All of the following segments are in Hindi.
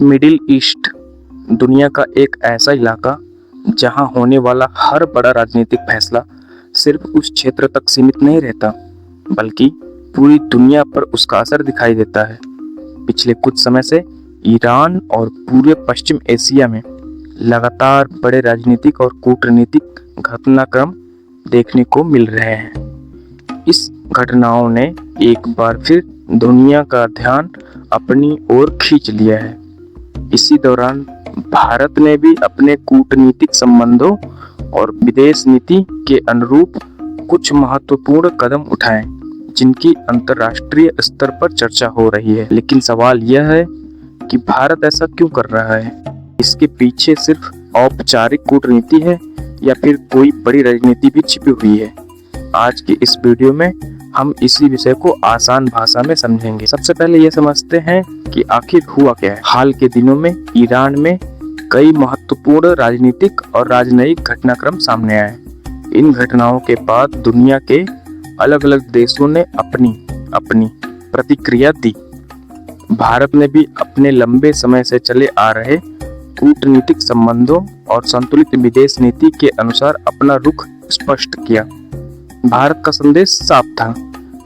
मिडिल ईस्ट दुनिया का एक ऐसा इलाका जहां होने वाला हर बड़ा राजनीतिक फैसला सिर्फ उस क्षेत्र तक सीमित नहीं रहता, बल्कि पूरी दुनिया पर उसका असर दिखाई देता है। पिछले कुछ समय से ईरान और पूरे पश्चिम एशिया में लगातार बड़े राजनीतिक और कूटनीतिक घटनाक्रम देखने को मिल रहे हैं। इस घटनाओं ने एक बार फिर दुनिया का ध्यान अपनी ओर खींच लिया है। इसी दौरान भारत ने भी अपने कूटनीतिक संबंधों और विदेश नीति के अनुरूप कुछ महत्वपूर्ण कदम उठाए, जिनकी अंतर्राष्ट्रीय स्तर पर चर्चा हो रही है। लेकिन सवाल यह है कि भारत ऐसा क्यों कर रहा है? इसके पीछे सिर्फ औपचारिक कूटनीति है या फिर कोई बड़ी राजनीति भी छिपी हुई है? आज की इस वीडियो में हम इसी विषय को आसान भाषा में समझेंगे। सबसे पहले यह समझते हैं कि आखिर हुआ क्या है। हाल के दिनों में ईरान में कई महत्वपूर्ण राजनीतिक और राजनयिक घटनाक्रम सामने आए। इन घटनाओं के बाद दुनिया के अलग अलग देशों ने अपनी अपनी प्रतिक्रिया दी। भारत ने भी अपने लंबे समय से चले आ रहे कूटनीतिक संबंधों और संतुलित विदेश नीति के अनुसार अपना रुख स्पष्ट किया। भारत का संदेश साफ था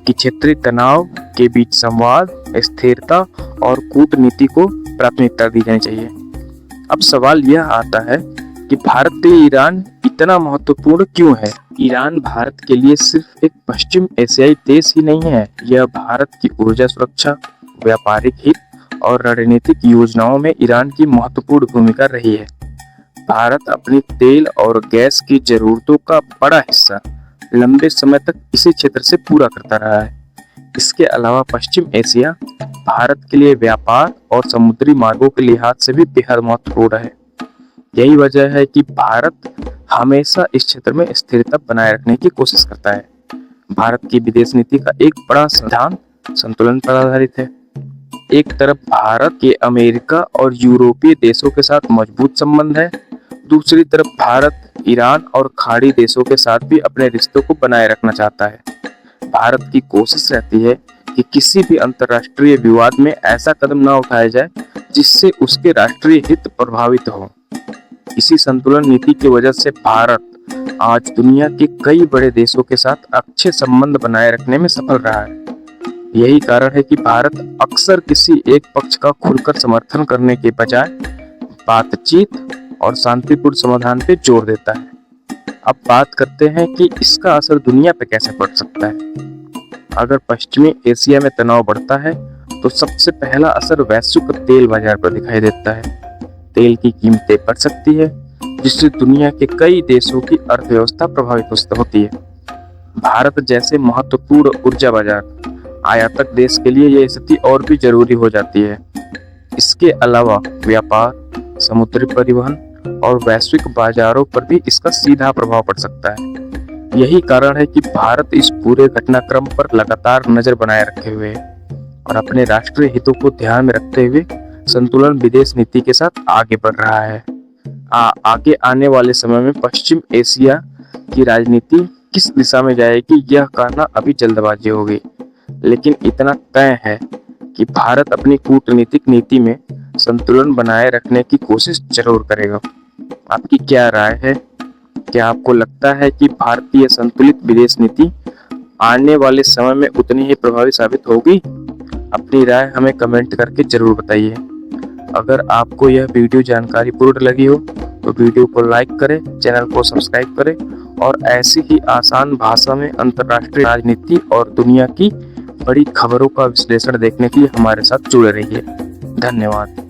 कि क्षेत्रीय तनाव के बीच संवाद, स्थिरता और कूटनीति को प्राथमिकता दी जानी चाहिए। अब सवाल यह आता है कि भारत के लिए ईरान इतना महत्वपूर्ण क्यों है? ईरान भारत के लिए सिर्फ एक पश्चिम एशियाई देश ही नहीं है, यह भारत की ऊर्जा सुरक्षा, व्यापारिक हित और रणनीतिक योजनाओं में ईरान की महत्वपूर्ण भूमिका रही है। भारत अपनी तेल और गैस की जरूरतों का बड़ा हिस्सा लंबे समय तक इसी क्षेत्र से पूरा करता रहा है। इसके अलावा पश्चिम एशिया भारत के लिए व्यापार और समुद्री मार्गों के लिहाज से भी बेहद महत्वपूर्ण है। यही वजह है कि भारत हमेशा इस क्षेत्र में स्थिरता बनाए रखने की कोशिश करता है। भारत की विदेश नीति का एक बड़ा सिद्धांत संतुलन पर आधारित है। एक तरफ भारत के अमेरिका और यूरोपीय देशों के साथ मजबूत संबंध है, दूसरी तरफ भारत ईरान और खाड़ी देशों के साथ भी अपने रिश्तों को बनाए रखना चाहता है। भारत की कोशिश रहती है कि किसी भी अंतर्राष्ट्रीय विवाद में ऐसा कदम न उठाया जाए जिससे उसके राष्ट्रीय हित प्रभावित हो। इसी संतुलन नीति की वजह से भारत आज दुनिया के कई बड़े देशों के साथ अच्छे संबंध बनाए रखने में सफल रहा है। यही कारण है कि भारत अक्सर किसी एक पक्ष का खुलकर समर्थन करने के बजाय बातचीत और शांतिपूर्ण समाधान पे जोर देता है। अब बात करते हैं कि इसका असर दुनिया पे कैसे पड़ सकता है। अगर पश्चिमी एशिया में तनाव बढ़ता है तो सबसे पहला असर वैश्विक तेल बाजार पर दिखाई देता है। तेल की कीमतें बढ़ सकती है, जिससे दुनिया के कई देशों की अर्थव्यवस्था प्रभावित होती है। भारत जैसे महत्वपूर्ण ऊर्जा बाजार आयातक देश के लिए यह स्थिति और भी जरूरी हो जाती है। इसके अलावा व्यापार, समुद्री परिवहन और वैश्विक बाजारों पर भी इसका सीधा प्रभाव पड़ सकता है। यही कारण है कि भारत इस पूरे घटनाक्रम पर लगातार नजर बनाए रखे हुए है और अपने राष्ट्रीय हितों को ध्यान में रखते हुए संतुलन विदेश नीति के साथ आगे बढ़ रहा है। आगे आने वाले समय में पश्चिम एशिया की राजनीति किस दिशा में जाएगी, यह कहना अभी जल्दबाजी होगी, लेकिन इतना तय है कि भारत अपनी कूटनीतिक नीति में संतुलन बनाए रखने की कोशिश जरूर करेगा। आपकी क्या राय है? क्या आपको लगता है कि भारतीय संतुलित विदेश नीति आने वाले समय में उतनी ही प्रभावी साबित होगी? अपनी राय हमें कमेंट करके जरूर बताइए। अगर आपको यह वीडियो जानकारीपूर्ण लगी हो तो वीडियो को लाइक करें, चैनल को सब्सक्राइब करें और ऐसी ही आसान भाषा में अंतर्राष्ट्रीय राजनीति और दुनिया की बड़ी खबरों का विश्लेषण देखने के लिए हमारे साथ जुड़े रहिए। धन्यवाद।